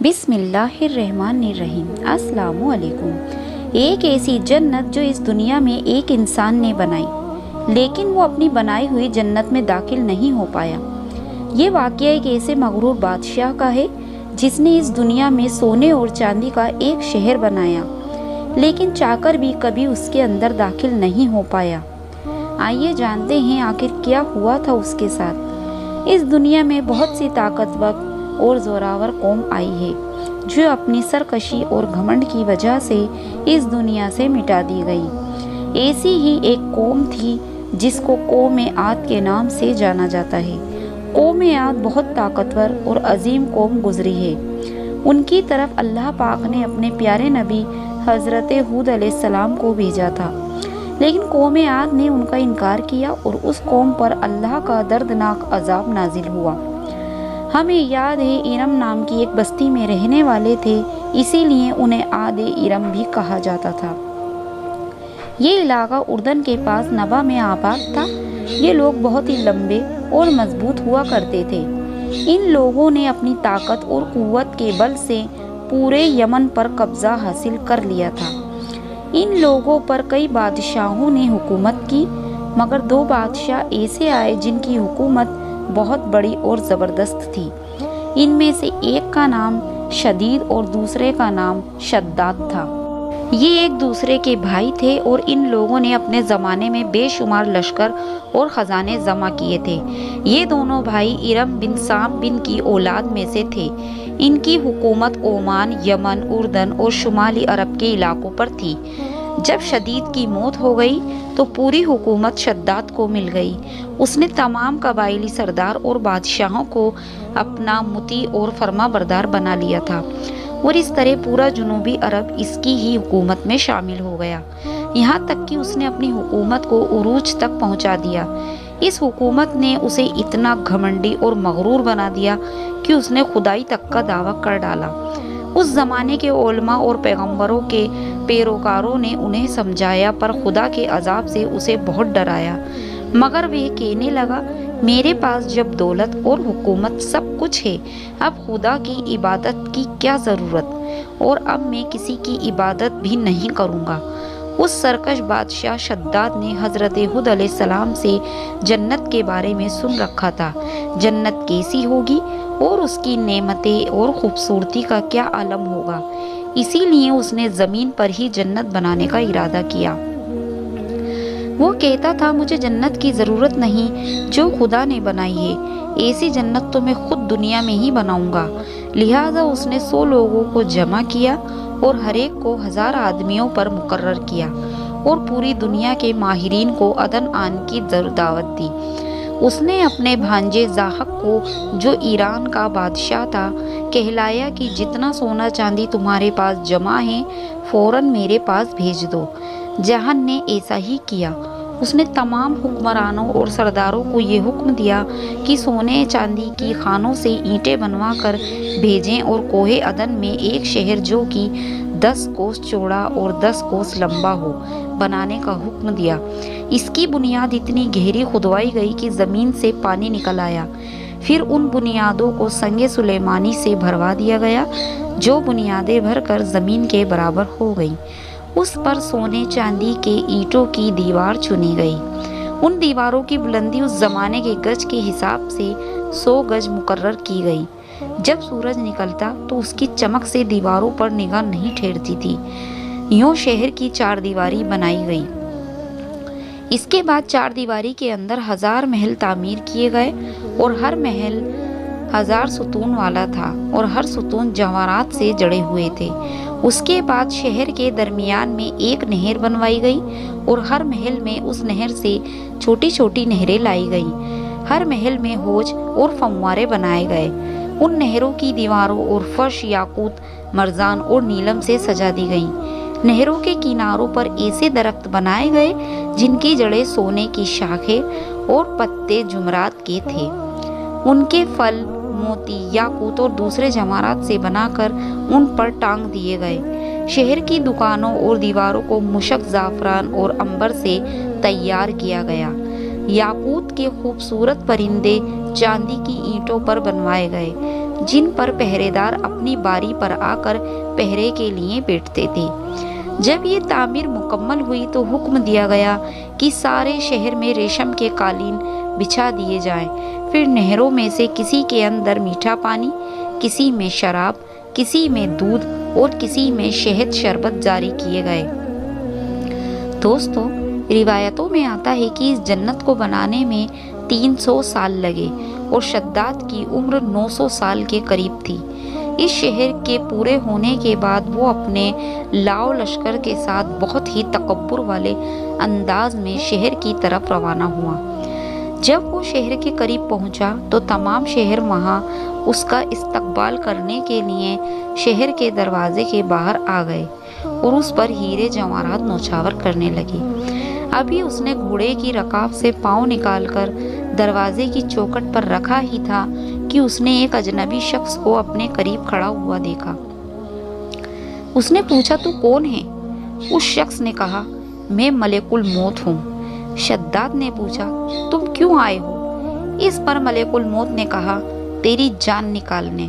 بسم اللہ الرحمن الرحیم۔ السلام علیکم۔ ایک ایسی جنت جو اس دنیا میں ایک انسان نے بنائی، لیکن وہ اپنی بنائی ہوئی جنت میں داخل نہیں ہو پایا۔ یہ واقعہ ایک ایسے مغرور بادشاہ کا ہے جس نے اس دنیا میں سونے اور چاندی کا ایک شہر بنایا، لیکن چاہ کر بھی کبھی اس کے اندر داخل نہیں ہو پایا۔ آئیے جانتے ہیں آخر کیا ہوا تھا اس کے ساتھ۔ اس دنیا میں بہت سی طاقتور اور زوراور قوم آئی ہے جو اپنی سرکشی اور گھمنڈ کی وجہ سے اس دنیا سے مٹا دی گئی۔ ایسی ہی ایک قوم تھی جس کو قوم عاد کے نام سے جانا جاتا ہے۔ قوم عاد بہت طاقتور اور عظیم قوم گزری ہے۔ ان کی طرف اللہ پاک نے اپنے پیارے نبی حضرت ہود علیہ السلام کو بھیجا تھا، لیکن قوم عاد نے ان کا انکار کیا اور اس قوم پر اللہ کا دردناک عذاب نازل ہوا۔ ہمیں یاد ہے ارم نام کی ایک بستی میں رہنے والے تھے، اسی لیے انہیں عاد ارم بھی کہا جاتا تھا۔ یہ علاقہ اردن کے پاس نبا میں آباد تھا۔ یہ لوگ بہت ہی لمبے اور مضبوط ہوا کرتے تھے۔ ان لوگوں نے اپنی طاقت اور قوت کے بل سے پورے یمن پر قبضہ حاصل کر لیا تھا۔ ان لوگوں پر کئی بادشاہوں نے حکومت کی، مگر دو بادشاہ ایسے آئے جن کی حکومت بہت بڑی اور زبردست تھی۔ ان میں سے ایک کا نام شدید اور دوسرے کا نام شداد تھا۔ یہ ایک دوسرے کے بھائی تھے اور ان لوگوں نے اپنے زمانے میں بے شمار لشکر اور خزانے جمع کیے تھے۔ یہ دونوں بھائی ارم بن سام بن کی اولاد میں سے تھے۔ ان کی حکومت عمان، یمن، اردن اور شمالی عرب کے علاقوں پر تھی۔ جب شدید کی موت ہو گئی تو پوری حکومت شداد کو مل گئی۔ اس نے تمام قبائلی سردار اور بادشاہوں کو اپنا مطیع اور فرما بردار بنا لیا تھا، اور اس طرح پورا جنوبی عرب اس کی ہی حکومت میں شامل ہو گیا، یہاں تک کہ اس نے اپنی حکومت کو عروج تک پہنچا دیا۔ اس حکومت نے اسے اتنا گھمنڈی اور مغرور بنا دیا کہ اس نے خدائی تک کا دعویٰ کر ڈالا۔ اس زمانے کے علماء اور پیغمبروں کے پیروکاروں نے انہیں سمجھایا، پر خدا کے عذاب سے اسے بہت ڈرایا، مگر وہ کہنے لگا، میرے پاس جب دولت اور حکومت سب کچھ ہے، اب خدا کی عبادت کی کیا ضرورت، اور اب میں کسی کی عبادت بھی نہیں کروں گا۔ اس سرکش بادشاہ شداد نے حضرت ہود علیہ السلام سے جنت کے بارے میں سن رکھا تھا، جنت کیسی ہوگی اور اس کی نعمتیں اور خوبصورتی کا کیا عالم ہوگا، اسی لیے اس نے زمین پر ہی جنت بنانے کا ارادہ کیا۔ وہ کہتا تھا، مجھے جنت کی ضرورت نہیں جو خدا نے بنائی ہے، ایسی جنت تو میں خود دنیا میں ہی بناؤں گا۔ لہٰذا اس نے 100 لوگوں کو جمع کیا اور ہر ایک کو 1000 آدمیوں پر مقرر کیا، اور پوری دنیا کے ماہرین کو عدن آنے کی دعوت دی۔ اس نے اپنے بھانجے زاحق کو، جو ایران کا بادشاہ تھا، کہلایا کہ جتنا سونا چاندی تمہارے پاس جمع ہے فوراً میرے پاس بھیج دو۔ جہان نے ایسا ہی کیا۔ اس نے تمام حکمرانوں اور سرداروں کو یہ حکم دیا کہ سونے چاندی کی خانوں سے اینٹیں بنوا کر بھیجیں اور کوہ عدن میں ایک شہر جو کہ 10 کوس چوڑا اور 10 کوس لمبا ہو بنانے کا حکم دیا۔ اس کی بنیاد اتنی گہری کھدوائی گئی کہ زمین سے پانی نکل آیا۔ پھر ان بنیادوں کو سنگ سلیمانی سے بھروا دیا گیا، جو بنیادیں بھر کر زمین کے برابر ہو گئیں۔ اس پر سونے چاندی کے اینٹوں کی دیوار چنی گئی۔ ان دیواروں کی بلندی اس زمانے کے گج کے حساب سے 100 گج مقرر کی گئی۔ جب سورج نکلتا تو اس کی چمک سے دیواروں پر نگاہ نہیں ٹھہرتی تھی۔ یوں شہر کی 4 دیواری بنائی گئی۔ اس کے بعد 4 دیواری کے اندر 1000 محل تعمیر کیے گئے، اور ہر محل 1000 ستون والا تھا، اور ہر ستون جواہرات سے جڑے ہوئے تھے۔ اس کے بعد شہر کے درمیان میں ایک نہر بنوائی گئی، اور ہر محل میں اس نہر سے چھوٹی چھوٹی نہریں لائی گئیں۔ ہر محل میں حوض اور فوارے بنائے گئے۔ ان نہروں کی دیواروں اور فرش یاقوت، مرجان اور نیلم سے سجا دی گئیں۔ نہروں کے کناروں پر ایسے درخت بنائے گئے جن کی جڑیں سونے کی شاخیں اور پتے جمرات کے تھے۔ ان کے پھل موتی، یاقوت اور دوسرے جواہرات سے بنا کر ان پر ٹانگ دیے گئے۔ شہر کی دکانوں اور دیواروں کو مشک، زعفران اور عنبر سے تیار کیا گیا۔ یاقوت کے خوبصورت پرندے چاندی کی اینٹوں پر بنوائے گئے۔ جن پر پہرے دار اپنی باری پر آ کر پہرے کے لیے بیٹھتے تھے۔ جب یہ تعمیر مکمل ہوئی تو حکم دیا گیا کہ سارے شہر میں ریشم کے قالین بچھا دیے جائیں۔ پھر نہروں میں سے کسی کے اندر میٹھا پانی، کسی میں شراب، کسی میں دودھ اور کسی میں شہد شربت جاری کیے گئے۔ دوستو، روایتوں میں آتا ہے کہ اس جنت کو بنانے میں 300 سال لگے اور شداد کی عمر 900 سال کے قریب تھی۔ اس شہر کے پورے ہونے کے بعد وہ اپنے لاؤ لشکر کے ساتھ بہت ہی تکبر والے انداز میں شہر کی طرف روانہ ہوا۔ جب وہ شہر کے قریب پہنچا تو تمام شہر وہاں اس کا استقبال کرنے کے لیے شہر کے دروازے کے باہر آ گئے اور اس پر ہیرے جواہرات نوچھاور کرنے لگے۔ ابھی اس نے گھوڑے کی رکاب سے پاؤں نکال کر دروازے کی چوکھٹ پر رکھا ہی تھا کہ اس نے ایک اجنبی شخص کو اپنے قریب کھڑا ہوا دیکھا۔ اس نے پوچھا، تو کون ہے؟ اس شخص نے کہا، میں ملک الموت ہوں۔ شداد نے پوچھا، تم کیوں آئے ہو؟ اس پر ملک الموت نے کہا، تیری جان نکالنے۔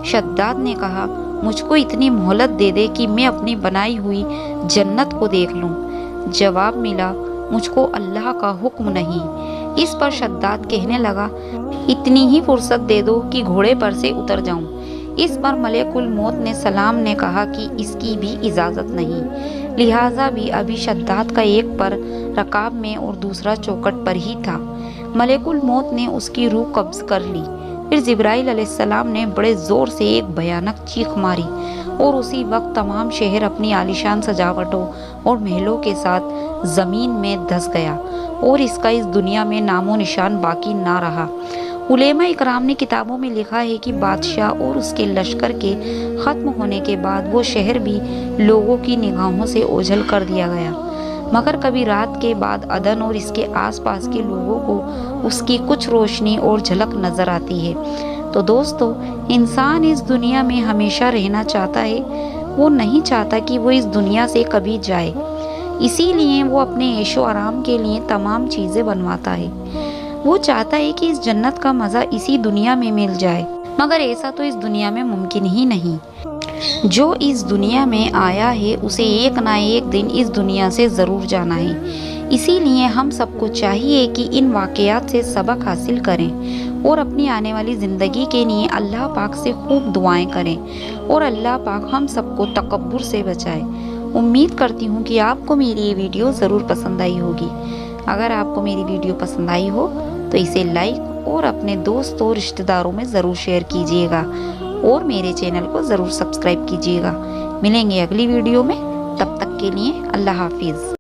شداد نے کہا، مجھ کو اتنی مہلت دے دے کہ میں اپنی بنائی ہوئی جنت کو دیکھ لوں۔ جواب ملا، مجھ کو اللہ کا حکم نہیں۔ اس پر شداد کہنے لگا، اتنی ہی فرصت دے دو کہ گھوڑے پر سے اتر جاؤں۔ اس پر ملک الموت نے سلام نے کہا کہ اس کی بھی اجازت نہیں، لہٰذا بھی ابھی شداد کا ایک پر رکاب میں اور دوسرا چوکھٹ پر ہی تھا۔ ملک الموت نے اس کی روح قبض کر لی۔ پھر جبرائیل علیہ السلام نے بڑے زور سے ایک بھیانک چیخ ماری اور اسی وقت تمام شہر اپنی عالیشان سجاوٹوں اور محلوں کے ساتھ زمین میں دھس گیا اور اس کا اس دنیا میں نام و نشان باقی نہ رہا۔ علماء اکرام نے کتابوں میں لکھا ہے کہ بادشاہ اور اس کے لشکر کے ختم ہونے کے بعد وہ شہر بھی لوگوں کی نگاہوں سے اوجھل کر دیا گیا، مگر کبھی رات کے بعد عدن اور اس کے آس پاس کے لوگوں کو اس کی کچھ روشنی اور جھلک نظر آتی ہے۔ تو دوستو، انسان اس دنیا میں ہمیشہ رہنا چاہتا ہے، وہ نہیں چاہتا کہ وہ اس دنیا سے کبھی جائے، اسی لیے وہ اپنے عیش و آرام کے لیے تمام چیزیں بنواتا ہے۔ وہ چاہتا ہے کہ اس جنت کا مزہ اسی دنیا میں مل جائے، مگر ایسا تو اس دنیا میں ممکن ہی نہیں۔ جو اس دنیا میں آیا ہے اسے ایک نہ ایک دن اس دنیا سے ضرور جانا ہے۔ اسی لیے ہم سب کو چاہیے کہ ان واقعات سے سبق حاصل کریں اور اپنی آنے والی زندگی کے لیے اللہ پاک سے خوب دعائیں کریں اور اللہ پاک ہم سب کو تکبر سے بچائے۔ امید کرتی ہوں کہ آپ کو میری یہ ویڈیو ضرور پسند آئی ہوگی۔ اگر آپ کو میری ویڈیو پسند آئی ہو تو اسے لائک اور اپنے دوست اور رشتہ داروں میں ضرور شیئر کیجیے گا اور میرے چینل کو ضرور سبسکرائب کیجیے گا۔ ملیں گے اگلی ویڈیو میں، تب تک کے لیے اللہ حافظ۔